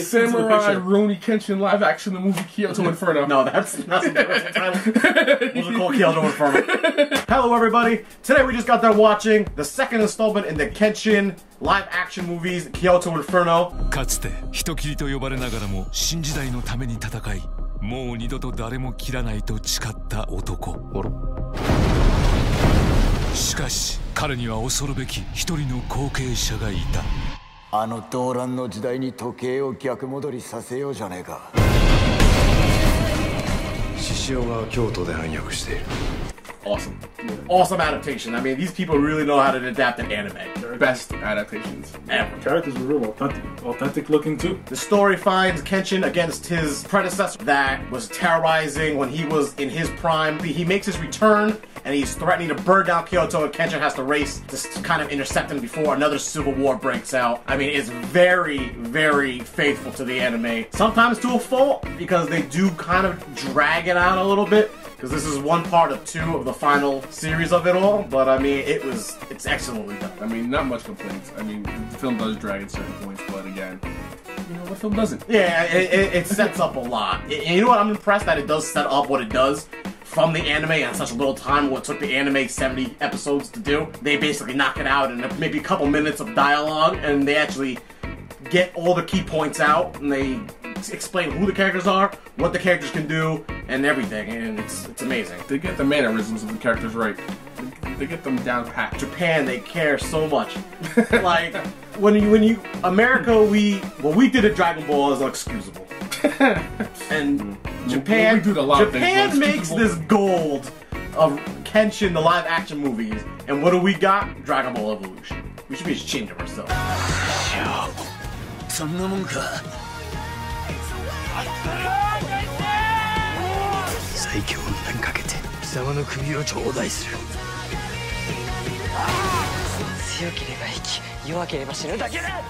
Samurai Rurouni Kenshin live action, the movie Kyoto Inferno. No, that's not the title. We'll just call it Kyoto Inferno. Hello, everybody. Today we just got done watching the second installment in the Kenshin live action movies, Kyoto Inferno. かつて人斬りと呼ばれながらも新時代のために戦い、もう二度と誰も切らないと誓った男。しかし彼には恐るべき一人の後継者がいた。あの動乱の時代に時計を逆戻りさせようじゃねえか。獅子王が京都で暗躍している。 Awesome. Awesome adaptation. I mean, these people really know how to adapt an anime. Best adaptations Ever. Characters were real authentic looking too. The story finds Kenshin against his predecessor that was terrorizing when he was in his prime. He makes his return and he's threatening to burn down Kyoto, and Kenshin has to race to kind of intercept him before another civil war breaks out. I mean, it's very, very faithful to the anime. Sometimes to a fault, because they do kind of drag it out a little bit. Because this is one part of two of the final series of it all, but I mean, it's excellently done. I mean, not much complaints. I mean, the film does drag at certain points, but again, you know, what film doesn't? Yeah, it sets up a lot. And you know what? I'm impressed that it does set up what it does from the anime in such a little time. What took the anime 70 episodes to do, they basically knock it out in maybe a couple minutes of dialogue, and they actually get all the key points out, and they explain who the characters are, what the characters can do, and everything, and it's amazing. They get the mannerisms of the characters right. They get them down pat. Japan, they care so much. Like when you America, we did at Dragon Ball is inexcusable, and Japan, we do a lot of Japan makes this gold of Kenshin, the live action movies, and what do we got? Dragon Ball Evolution. We should be ashamed of ourselves. そんなもんか。最強の名にかけて貴様の首を頂戴する。強ければ生き、弱ければ死ぬだけだ。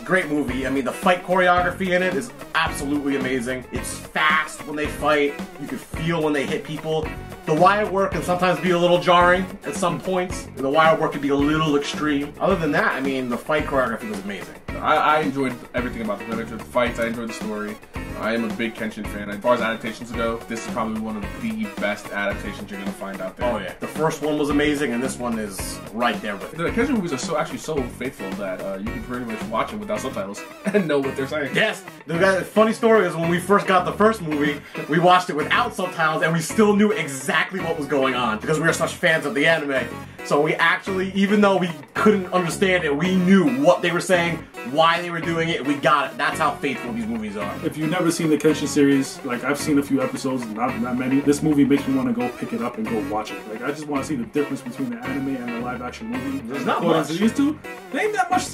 Great movie. I mean, the fight choreography in it is absolutely amazing. It's fast when they fight. You can feel when they hit people. The wire work can sometimes be a little jarring at some points. The wire work can be a little extreme. Other than that, I mean, the fight choreography was amazing. I enjoyed everything about the enjoyed the fights. I enjoyed the story. I am a big Kenshin fan. As far as adaptations go, this is probably one of the best adaptations you're gonna find out there. Oh yeah, the first one was amazing, and this one is right there with it. The Kenshin movies are actually so faithful that you can pretty much watch them without subtitles and know what they're saying. Yes, the funny story is when we first got the first movie, we watched it without subtitles, and we still knew exactly what was going on because we were such fans of the anime. So we actually, even though we couldn't understand it, we knew what they were saying, why they were doing it, we got it. That's how faithful these movies are. If you've never seen the Kenshin series, like I've seen a few episodes, not many, this movie makes me want to go pick it up and go watch it. Like I just want to see the difference between the anime and the live action movie. There's not much. It used to. There ain't that much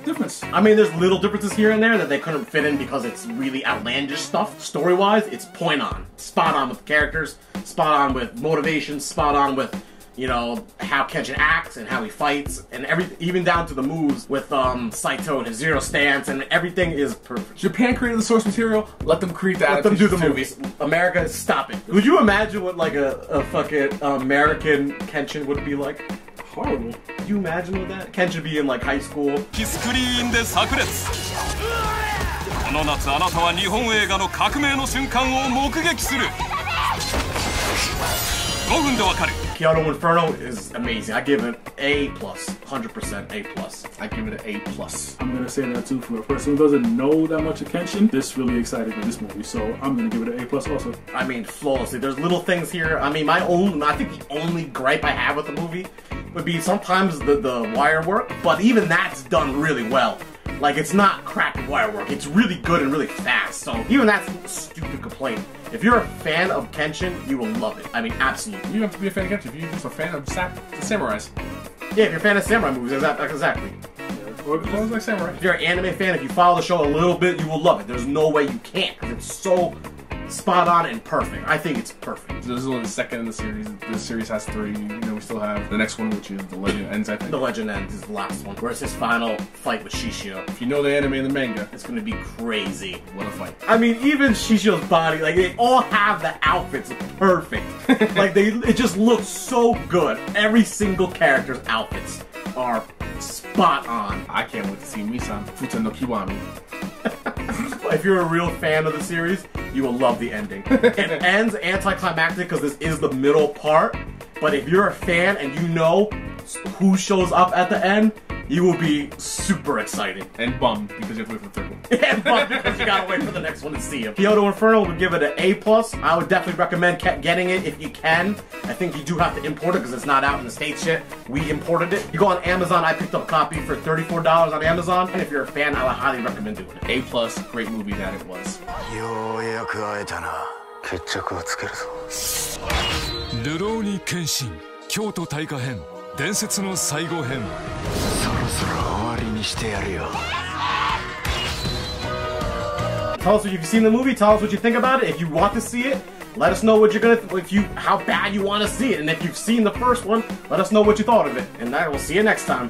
difference. I mean, there's little differences here and there that they couldn't fit in because it's really outlandish stuff. Story-wise, it's point on. Spot on with the characters, spot on with motivation, spot on with, you know, how Kenshin acts and how he fights, and even down to the moves with Saito and his zero stance, and everything is perfect. Japan created the source material, let them create the Let them do the too. movies. America, stop it. Would you imagine what like a fucking American Kenshin would be like? Horrible. Could you imagine what that? Kenshin be in like high school. スクリーンで炸裂。この夏あなたは日本映画の革命の瞬間を目撃する。5分でわかる。 Kyoto Inferno is amazing. I give it A+, 100% A+. I give it an A+. I'm gonna say that too for a person who doesn't know that much of Kenshin. This really excited me, this movie, so I'm gonna give it an A+ also. I mean, flawlessly. There's little things here. I mean, I think the only gripe I have with the movie would be sometimes the wire work, but even that's done really well. Like, it's not crappy wire work. It's really good and really fast, so even that's a stupid complaint. If you're a fan of Kenshin, you will love it. I mean, absolutely. You don't have to be a fan of Kenshin if you're just a fan of the samurais. Yeah, if you're a fan of samurai movies, exactly. Or as long as like samurai. If you're an anime fan, if you follow the show a little bit, you will love it. There's no way you can't, because it's so spot on and perfect. I think it's perfect. This is only the second in the series. The series has 3. You know, we still have the next one, which is The Legend Ends, I think. The Legend Ends is the last one, where it's his final fight with Shishio. If you know the anime and the manga, It's gonna be crazy. what a fight. I mean, even Shishio's body, like, they all have the outfits perfect. Like, it just looks so good. Every single character's outfits are spot on. I can't wait to see Misan Futa no Kiwami. If you're a real fan of the series, you will love the ending. It ends anticlimactic because this is the middle part, but if you're a fan and you know who shows up at the end, you will be super excited. And bummed because you have to wait for the third one. And bummed because you gotta wait for the next one to see him. Kyoto Inferno would give it an A+. I would definitely recommend getting it if you can. I think you do have to import it because it's not out in the States yet. We imported it. You go on Amazon, I picked up a copy for $34 on Amazon. And if you're a fan, I would highly recommend doing it. A+, great movie that it was. ようやく会えたな。決着をつけるぞ。ルローニケンシン京都大火編伝説の最後編。そろそろ終わりにしてやるよ。Tell us if you've seen the movie. Tell us what you think about it. If you want to see it, let us know what you're gonna. How bad you want to see it, and if you've seen the first one, let us know what you thought of it. And we'll see you next time.